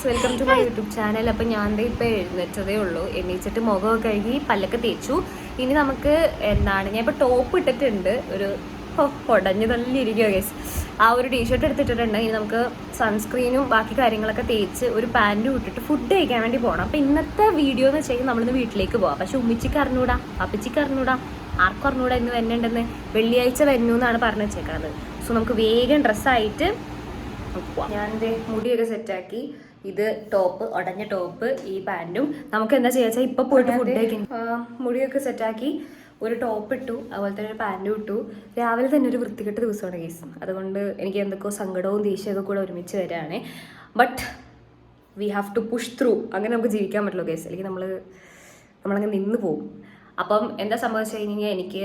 Welcome to my YouTube channel. അപ്പം ഞാൻ ഇപ്പോൾ എഴുന്നേറ്റതേ ഉള്ളൂ. എണീച്ചിട്ട് മുഖമൊക്കെ കഴുകി പല്ലൊക്കെ തേച്ചു. ഇനി നമുക്ക് എന്താണ്, ഞാൻ ഇപ്പോൾ ടോപ്പ് ഇട്ടിട്ടുണ്ട്, ഒരു ഉടഞ്ഞു തള്ളിയിരിക്കുക ഗൈസ്. ആ ഒരു ടീഷർട്ട് എടുത്തിട്ടിട്ടുണ്ട്. ഇനി നമുക്ക് സൺസ്ക്രീനും ബാക്കി കാര്യങ്ങളൊക്കെ തേച്ച് ഒരു പാൻറ്റും ഇട്ടിട്ട് ഫുഡ് കഴിക്കാൻ വേണ്ടി പോകണം. അപ്പം ഇന്നത്തെ വീഡിയോ എന്ന് വെച്ചാൽ നമ്മളിന്ന് വീട്ടിലേക്ക് പോകാം. പക്ഷെ ഉമ്മിച്ചിക്ക് അറിഞ്ഞൂടാ, അപ്പച്ചിക്ക് അറിഞ്ഞൂടാ, ആർക്കും അറിഞ്ഞൂടാ ഇന്ന് വരുന്നുണ്ടെന്ന്. വെള്ളിയാഴ്ച വരുന്നു എന്നാണ് പറഞ്ഞു വെച്ചേക്കുന്നത്. സോ നമുക്ക് വേഗം ഡ്രസ്സായിട്ട് ഞാൻ മുടിയൊക്കെ സെറ്റാക്കി. ഇത് ടോപ്പ്, ഉടഞ്ഞ ടോപ്പ്, ഈ പാൻറ്റും. നമുക്ക് എന്താ ചെയ്യാ വെച്ചാൽ ഇപ്പൊ പോയിട്ട് ഫുഡ് കഴിക്കണം. മുടിയൊക്കെ സെറ്റാക്കി ഒരു ടോപ്പ് ഇട്ടു, അതുപോലെ തന്നെ ഒരു പാൻറ്റും ഇട്ടു. രാവിലെ തന്നെ ഒരു വൃത്തികെട്ട ദിവസമാണ് കേസ്. അതുകൊണ്ട് എനിക്ക് എന്തൊക്കെയോ സങ്കടവും ദേഷ്യമൊക്കെ കൂടെ ഒരുമിച്ച് വരികയാണ്. But we have to push through. അങ്ങനെ നമുക്ക് ജീവിക്കാൻ പറ്റുള്ളൂ കേസ്, അല്ലെങ്കിൽ നമ്മളങ്ങ് നിന്ന് പോകും. അപ്പം എന്താ സംഭവിച്ചു കഴിഞ്ഞാൽ എനിക്ക്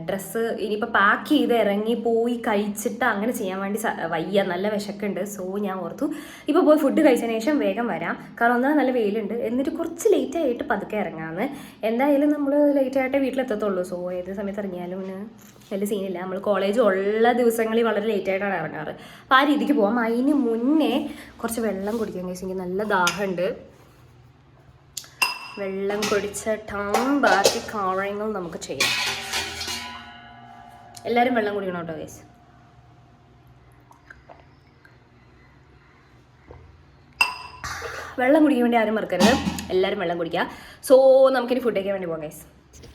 ഡ്രസ്സ് ഇനിയിപ്പോൾ പാക്ക് ചെയ്ത് ഇറങ്ങി പോയി കഴിച്ചിട്ട് അങ്ങനെ ചെയ്യാൻ വേണ്ടി വയ്യ, നല്ല വിശക്കുണ്ട്. സോ ഞാൻ ഓർത്തു ഇപ്പോൾ പോയി ഫുഡ് കഴിച്ചതിന് ശേഷം വേഗം വരാം. കാരണം ഒന്നാമത് നല്ല വെയിലുണ്ട്, എന്നിട്ട് കുറച്ച് ലേറ്റ് ആയിട്ട് പതുക്കെ ഇറങ്ങാമെന്ന്. എന്തായാലും നമ്മൾ ലേറ്റായിട്ടേ വീട്ടിലെത്തത്തുള്ളൂ. സോ ഏത് സമയത്ത് ഇറങ്ങിയാലും വലിയ സീനില്ല. നമ്മൾ കോളേജ് ഉള്ള ദിവസങ്ങളിൽ വളരെ ലേറ്റായിട്ടാണ് ഇറങ്ങാറ്. അപ്പോൾ ആ രീതിക്ക് പോകാം. അതിന് മുന്നേ കുറച്ച് വെള്ളം കുടിക്കാൻ കഴിച്ചെങ്കിൽ നല്ല ദാഹമുണ്ട്. വെള്ളം കുടിച്ചിട്ടാണ് ബാക്കി കാര്യങ്ങൾ നമുക്ക് ചെയ്യാം. എല്ലാവരും വെള്ളം കുടിക്കണം കേട്ടോ ഗൈസ്. വെള്ളം കുടിക്കാൻ വേണ്ടി ആരും മറക്കരുത്, എല്ലാവരും വെള്ളം കുടിക്കുക. സോ നമുക്കിനി ഫുഡ് കഴിക്കാൻ വേണ്ടി പോകാം ഗൈസ്.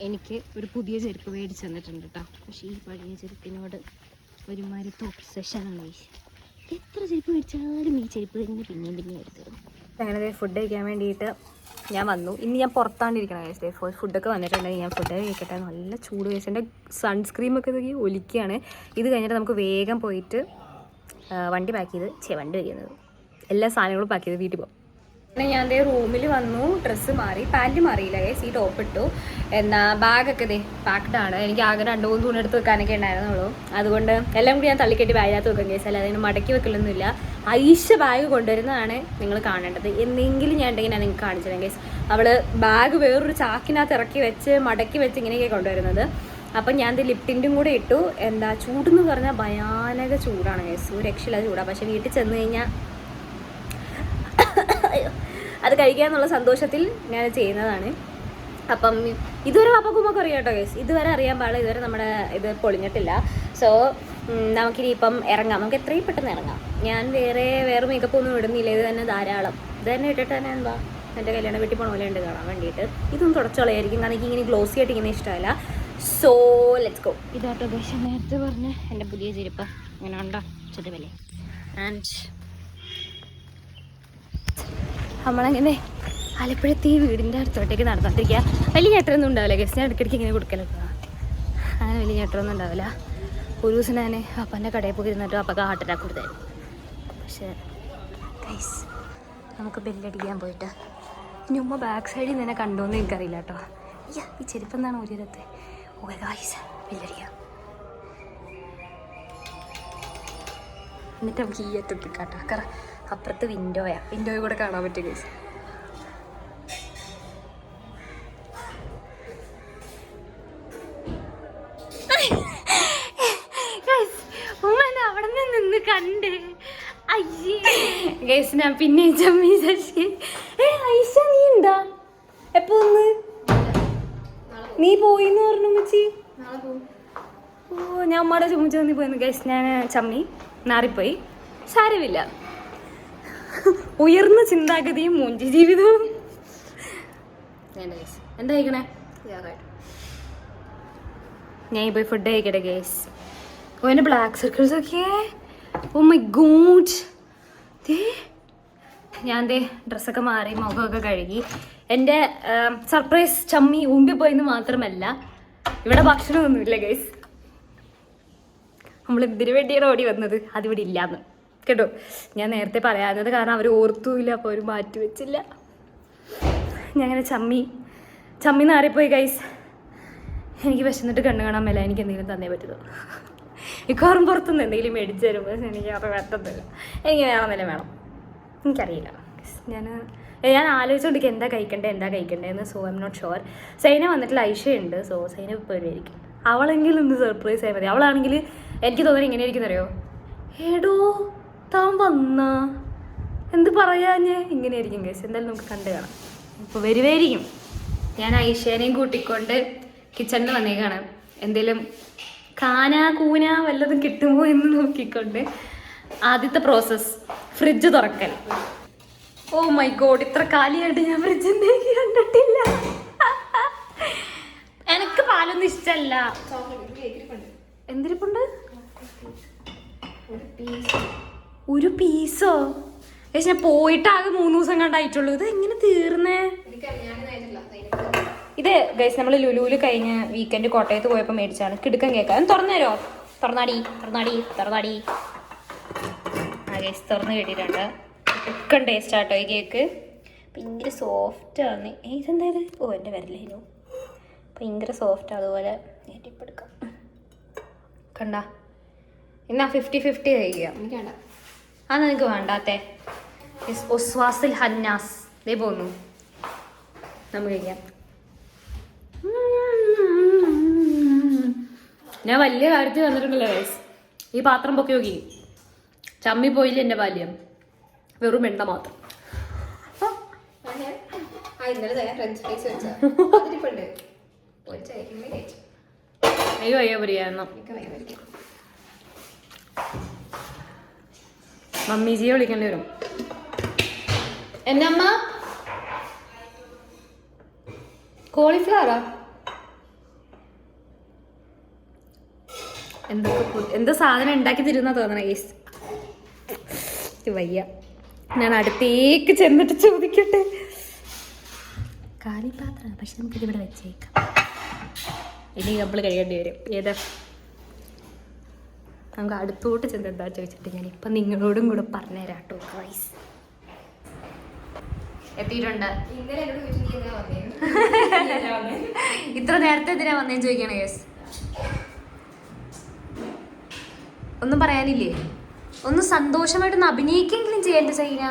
എനിക്ക് ഒരു പുതിയ ചെരുപ്പ് മേടിച്ച് തന്നിട്ടുണ്ട് കേട്ടോ. പക്ഷേ ഈ പഴയ ചെരുപ്പിനോട് ഒരുമാതിരി ഒബ്സഷനാണ് ഗൈസ്. എത്ര ചെരുപ്പ് മേടിച്ചാലും ഈ ചെരുപ്പ് തന്നെ പിന്നെയും എടുത്തത്. അങ്ങനെ ഫുഡ് കഴിക്കാൻ വേണ്ടിയിട്ട് ഞാൻ വന്നു. ഇനി ഞാൻ പുറത്താണ്ടിരിക്കണം ഗൈസ്. ഫുഡൊക്കെ വന്നിട്ടുണ്ടെങ്കിൽ ഞാൻ ഫുഡ് കഴിക്കട്ടെ. നല്ല ചൂട് ഗൈസ്. എൻ്റെ സൺസ്ക്രീമൊക്കെ ഒലിക്കുകയാണ്. ഇത് കഴിഞ്ഞിട്ട് നമുക്ക് വേഗം പോയിട്ട് വണ്ടി പാക്ക് ചെയ്ത് വണ്ടി വയ്ക്കുന്നത് എല്ലാ സാധനങ്ങളും പാക്ക് ചെയ്ത് വീട്ടിൽ പോകും. പിന്നെ ഞാൻ റൂമിൽ വന്നു, ഡ്രസ്സ് മാറി, പാൻറ്റ് മാറിയില്ല ഗൈസ്. ഈ ടോപ്പ് ഇട്ടു. എന്നാ ബാഗൊക്കെ പാക്ക്ഡാണ്. എനിക്ക് ആകെ 2-3 തുണി എടുത്ത് വെക്കാനൊക്കെ ഉണ്ടായിരുന്നുള്ളൂ. അതുകൊണ്ട് എല്ലാം കൂടി ഞാൻ തള്ളിക്കെട്ടി ബാഗിനകത്ത് വെക്കും ഗൈസ്. അല്ല അതിന് മടക്കി വെക്കലൊന്നുമില്ല. ഐഷ ബാഗ് കൊണ്ടുവരുന്നതാണ് നിങ്ങൾ കാണേണ്ടത്. എന്തെങ്കിലും ഞാൻ ഉണ്ടെങ്കിൽ ഞാൻ നിങ്ങൾക്ക് കാണിച്ചു തരാം ഗൈസ്. അവൾ ബാഗ് വേറൊരു ചാക്കിനകത്ത് ഇറക്കി വെച്ച് മടക്കി വെച്ച് ഇങ്ങനെയൊക്കെ കൊണ്ടുവരുന്നത്. അപ്പം ഞാൻ ലിപ്റ്റിൻ്റും കൂടെ ഇട്ടു. എന്താ ചൂടെന്ന് പറഞ്ഞാൽ ഭയാനക ചൂടാണ് ഗൈസ്. ഒരു രക്ഷയില്ലാതെ ചൂടാണ്. പക്ഷേ വീട്ടിൽ ചെന്ന് കഴിഞ്ഞാൽ അത് കഴിക്കാന്നുള്ള സന്തോഷത്തിൽ ഞാൻ ചെയ്യുന്നതാണ്. അപ്പം ഇതുവരെ പാപ്പക്കുമ്മൊക്കെ അറിയാം കേട്ടോ ഗൈസ്. ഇതുവരെ അറിയാൻ പാടില്ല, ഇതുവരെ നമ്മുടെ ഇത് പൊളിഞ്ഞിട്ടില്ല. സോ നമുക്കിനി ഇപ്പം ഇറങ്ങാം. നമുക്ക് എത്രയും പെട്ടെന്ന് ഇറങ്ങാം. ഞാൻ വേറെ മേക്കപ്പ് ഒന്നും ഇടുന്നില്ല. ഇത് തന്നെ ധാരാളം. ഇത് തന്നെ ഇട്ടിട്ട് തന്നെ എന്താ എൻ്റെ കല്യാണം വീട്ടിൽ പോകണ പോലെ ഉണ്ട് കാണാൻ വേണ്ടിയിട്ട്. ഇതൊന്നും തുടച്ചോളായിരിക്കും, കാരണം എനിക്ക് ഇങ്ങനെ ഗ്ലോസി ആയിട്ട് ഇങ്ങനെ ഇഷ്ടമല്ല. So let's go. ഇതാട്ടോ ഗൈസ് നേരത്തെ പറഞ്ഞ എൻ്റെ പുതിയ ചെരുപ്പ്. ഇങ്ങനെ ഉണ്ടോ ചെറുതല്ലേ. ആൻഡ് നമ്മളങ്ങനെ ആലപ്പുഴത്തെ ഈ വീടിൻ്റെ അടുത്തോട്ടേക്ക് നടന്നോണ്ടിരിക്കുക. വലിയ ഞെട്ടറൊന്നും ഉണ്ടാവില്ല ഗൈസ്. ഞാൻ ഇടയ്ക്കിടയ്ക്ക് ഇങ്ങനെ കൊടുക്കലോ. അങ്ങനെ വലിയ ഞെട്ടറൊന്നും ഉണ്ടാവില്ല. ഒരു ദിവസം ഞാൻ അപ്പൻ്റെ കടയിൽ പോയി ഇരുന്നിട്ട് അപ്പൊക്കെ ഹാർട്ട് അറ്റാക്ക് കൊടുത്തായിരുന്നു. പക്ഷേ ഗൈസ് നമുക്ക് ബെല്ലടിക്കാൻ പോയിട്ട് ഇനി ഉമ്മ ബാക്ക് സൈഡിൽ നിന്നെ കണ്ടോന്ന് എനിക്കറിയില്ല കേട്ടോ. ഈ ചെരുപ്പ് എന്താണ് ഒരിടത്തെ. Okay guys ബെല്ലടിക്കാം. എന്നിട്ട് നമുക്ക് ഈ അറ്റത്ത് കാട്ടാം. കാരണം അപ്പുറത്ത് വിൻഡോയിൽ കൂടെ കാണാൻ പറ്റും ഗൈസ്. അവിടെ നിന്ന് കണ്ട് ഗൈസ് ഞാൻ പിന്നെ ചമ്മി ഐഷ നീ ഉണ്ടാ എപ്പോ ഒന്ന് നീ പോയിന്ന് പറഞ്ഞു മച്ചി. ഓ ഞാൻ അമ്മയുടെ ചുമ്മിച്ച് വന്നി പോയിരുന്നു ഗൈസ്. ഞാൻ ചമ്മി നാറിപ്പോയി. സാരമില്ല, ഉയർന്ന ചിന്താഗതിയും മൂഞ്ചി ജീവിതവും. എന്താ കഴിക്കണേ? ഞാൻ പോയി ഫുഡ് കഴിക്കട്ടെ ഗേസ്. ഓ എൻ്റെ ബ്ലാക്ക് സർക്കിൾസ് ഒക്കെ. Oh my god. ഞാൻ ഡ്രസ്സൊക്കെ മാറി മുഖമൊക്കെ കഴുകി. എൻ്റെ സർപ്രൈസ് ചമ്മി ഊമ്പിപ്പോയെന്ന് മാത്രമല്ല ഇവിടെ ഭക്ഷണമൊന്നുമില്ല ഗേസ്. നമ്മൾ ഇതിനു വേണ്ടിയാണ് ഓടി വന്നത്, അതിവിടെ ഇല്ലാന്ന് കേട്ടോ. ഞാൻ നേരത്തെ പറയാഞ്ഞത് കാരണം അവർ ഓർത്തുമില്ല, അപ്പോൾ അവർ മാറ്റി വെച്ചില്ല. ഞാൻ അങ്ങനെ ചമ്മി നാറിപ്പോയി ഗൈസ്. എനിക്ക് വിശന്നിട്ട് കണ്ണു കാണാൻ മേല. എനിക്ക് എന്തെങ്കിലും തന്നേ പറ്റുമോ? മിക്കവാറും പുറത്തുനിന്ന് എന്തെങ്കിലും മേടിച്ച് തരുമ്പോൾ എനിക്ക് അത് പറ്റത്തില്ല. എനിക്ക് വേണം. എനിക്കറിയില്ല. ഞാൻ ആലോചിച്ചുകൊണ്ടിരിക്കുക എന്താ കഴിക്കണ്ടേന്ന്. So I am not sure. Saina വന്നിട്ടില്ല, ഐഷയുണ്ട്. സോ സൈന ഇപ്പോൾ വരുമായിരിക്കും. അവളെങ്കിലും ഒന്ന് സർപ്രൈസ് ആയി മതി. അവളാണെങ്കിൽ എനിക്ക് തോന്നുന്നത് ഇങ്ങനെ ഇരിക്കുന്നറിയോ, എടോ താൻ വന്ന എന്ത് പറയാഞ്ഞ് ഇങ്ങനെയായിരിക്കും ഗൈസ്. എന്തായാലും നമുക്ക് കണ്ടു കാണാം. ഇപ്പോൾ വരുമായിരിക്കും. ഞാൻ ഐഷേനെയും കൂട്ടിക്കൊണ്ട് കിച്ചണിൽ വന്നേക്കാണ്. എന്തേലും കൂന വല്ലതും കിട്ടുമോ എന്ന് നോക്കിക്കൊണ്ട്. ആദ്യത്തെ പ്രോസസ് ഫ്രിഡ്ജ് തുറക്കൽ. ഓ മൈ ഗോഡ്, ഇത്ര കാലിയായിട്ട് ഞാൻ ഫ്രിഡ്ജിൻ്റെ കണ്ടിട്ടില്ല. എനിക്ക് പാലൊന്നും ഇഷ്ടമല്ല. എന്തിരിപ്പുണ്ട്? ഒരു പീസോ? പക്ഷെ ഞാൻ പോയിട്ട് ആകെ 3 ദിവസം കണ്ടായിട്ടുള്ളൂ. ഇത് എങ്ങനെ തീർന്നേ? ഇത് ഗൈസ് നമ്മൾ ലുലുവിൽ കഴിഞ്ഞ വീക്കെൻഡ് കോട്ടയത്ത് പോയപ്പോൾ മേടിച്ചാണ്. കിടുക്കൻ കേൾക്കാം. തുറന്നുതരോ? തുറന്നാടി. ആ ഗൈസ് തുറന്ന് കേട്ടിട്ടുണ്ട്. ഒക്കെ ടേസ്റ്റ് ആട്ടോ ഈ കേക്ക്. ഭയങ്കര സോഫ്റ്റാണ്. ഇതെന്തായത്? ഓ എൻ്റെ വരലേനു. ഭയങ്കര സോഫ്റ്റ്. അതുപോലെ എടുക്കാം. കണ്ട എന്നാ 50-50 കഴിക്കുക. അത് നിനക്ക് വേണ്ടാത്തേ. ഒസ്വാസിൽ ഹന്നാസ് ദേ പോന്നു. നമുക്ക് കഴിക്കാം. ഞാൻ വലിയ കാര്യത്തിൽ വന്നിട്ടുണ്ടല്ലോ ഗൈസ്. ഈ പാത്രം പൊക്കി നോക്കി. ചമ്മി പോയില്ല എൻ്റെ ബാല്യം. വെറും എണ്ണ മാത്രം. അയ്യോ പറയാ. മമ്മീജിയെ വിളിക്കേണ്ടി വരും. എന്നമ്മ കോളിഫ്ലവറാ? എന്തോ സാധനം ഉണ്ടാക്കി തരുന്ന തോന്നണ ഗൈസ്. വയ്യ. ഞാൻ അടുത്തേക്ക് ചെന്നിട്ട് ചോദിക്കട്ടെ. കാലിപാത്രമാണ്, പക്ഷെ നമുക്കിതിവിടെ വെച്ചേക്കാം. ഇനി നമ്മൾ കഴിയേണ്ടി വരും. ഏതാ? നമുക്ക് അടുത്തോട്ട് ചെന്നെന്താ ചോദിച്ചിട്ട് ഞാനിപ്പം നിങ്ങളോടും കൂടെ പറഞ്ഞുതരാം കേട്ടോ ഗൈസ്. എത്തിയിട്ടുണ്ട്. ഇത്ര നേരത്തെ എന്തിനാ വന്നേന്ന് ചോദിക്കണേ ഗൈസ്. ഒന്നും പറയാനില്ലേ? ഒന്ന് സന്തോഷമായിട്ടൊന്ന് അഭിനയിക്കെങ്കിലും ചെയ്യേണ്ട സൈന.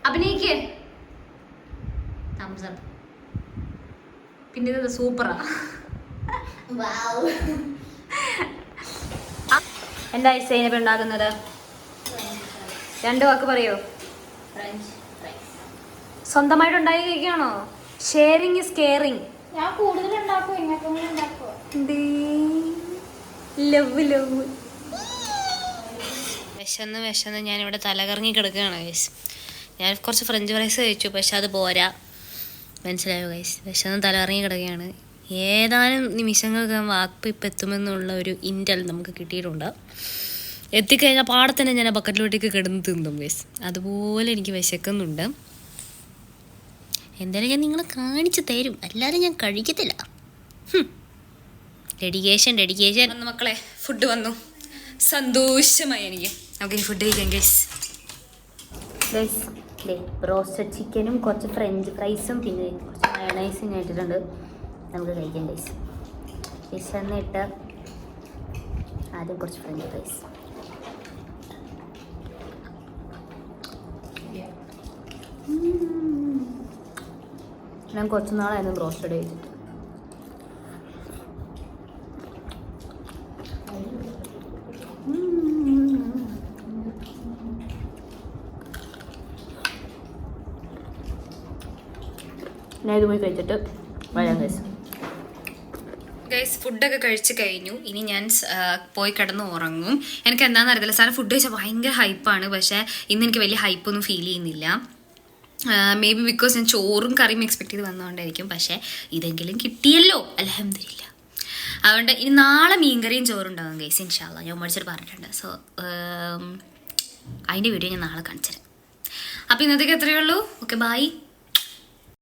അഭിനയിക്കേ. പിന്നെ ഇത് സൂപ്പറാ. എന്താ സൈനപ്പ് ഉണ്ടാക്കുന്നത്? 2 വാക്ക് പറയോ? സ്വന്തമായിട്ട് ഉണ്ടാക്കി കഴിക്കുകയാണോ? Sharing is caring. ഞാൻ കൂടുതൽ ഉണ്ടാക്കും. വിശന്ന് ഞാനിവിടെ തലകറങ്ങി കിടക്കുകയാണ് ഗൈസ്. ഞാൻ കുറച്ച് ഫ്രഞ്ച് ഫ്രൈസ് കഴിച്ചു, പക്ഷെ അത് പോരാ. മനസ്സിലായോ ഗൈസ്? വിശന്ന് തലകറങ്ങി കിടക്കുകയാണ്. ഏതാനും നിമിഷങ്ങൾക്ക് വാക്ക് ഇപ്പം എത്തുമെന്നുള്ള ഒരു ഇൻറ്റൽ നമുക്ക് കിട്ടിയിട്ടുണ്ട്. എത്തിക്കഴിഞ്ഞാൽ പാടത്തന്നെ ഞാൻ ആ ബക്കറ്റിലോട്ടേക്ക് കിടന്ന് തിന്നും ഗൈസ്. അതുപോലെ എനിക്ക് വിശക്കുന്നുണ്ട്. എന്തായാലും ഞാൻ നിങ്ങളെ കാണിച്ചു തരും, അല്ലാതെ ഞാൻ കഴിക്കത്തില്ല. ഡെഡിക്കേഷൻ. മക്കളെ ഫുഡ് വന്നു. സന്തോഷമായി എനിക്ക്. നമുക്കിനി ഫുഡ് കഴിക്കാം ഗൈസ്. റോസ്റ്റഡ് ചിക്കനും കുറച്ച് ഫ്രഞ്ച് ഫ്രൈസും പിന്നെ കുറച്ച് മയണൈസും ഞാൻ ഇട്ടിട്ടുണ്ട്. നമുക്ക് കഴിക്കാം ഗൈസ്. വിശന്നിട്ട് ആദ്യം കുറച്ച് ഫ്രഞ്ച് ഫ്രൈസ്. ഞാൻ കുറച്ച് നാളായിരുന്നു റോസ്റ്റഡ് കഴിച്ചിട്ട്. ഞാൻ ഇത് പോയി കഴിച്ചിട്ട് വരാം ഗൈസ്. ഫുഡൊക്കെ കഴിച്ച് കഴിഞ്ഞു. ഇനി ഞാൻ പോയി കിടന്ന് ഉറങ്ങും. എനിക്ക് എന്താണെന്ന് അറിയത്തില്ല. സാധനം ഫുഡ് കഴിച്ചാൽ ഭയങ്കര ഹൈപ്പാണ്, പക്ഷേ ഇന്ന് എനിക്ക് വലിയ ഹൈപ്പൊന്നും ഫീൽ ചെയ്യുന്നില്ല. മേ ബി ബിക്കോസ് ഞാൻ ചോറും കറിയും എക്സ്പെക്ട് ചെയ്ത് വന്നുകൊണ്ടായിരിക്കും. പക്ഷേ ഇതെങ്കിലും കിട്ടിയല്ലോ, അൽഹംദുലില്ലാ. അതുകൊണ്ട് ഇനി നാളെ മീൻകറിയും ചോറുണ്ടാകും ഗൈസ് ഇൻഷാ അല്ലാഹ്. ഞാൻ മേടിച്ചിട്ട് പറഞ്ഞിട്ടുണ്ട്. സോ അതിൻ്റെ വീഡിയോ ഞാൻ നാളെ കാണിച്ചു തരാം. അപ്പോൾ ഇന്നത്തേക്ക് എത്രയേ ഉള്ളൂ. Okay, by.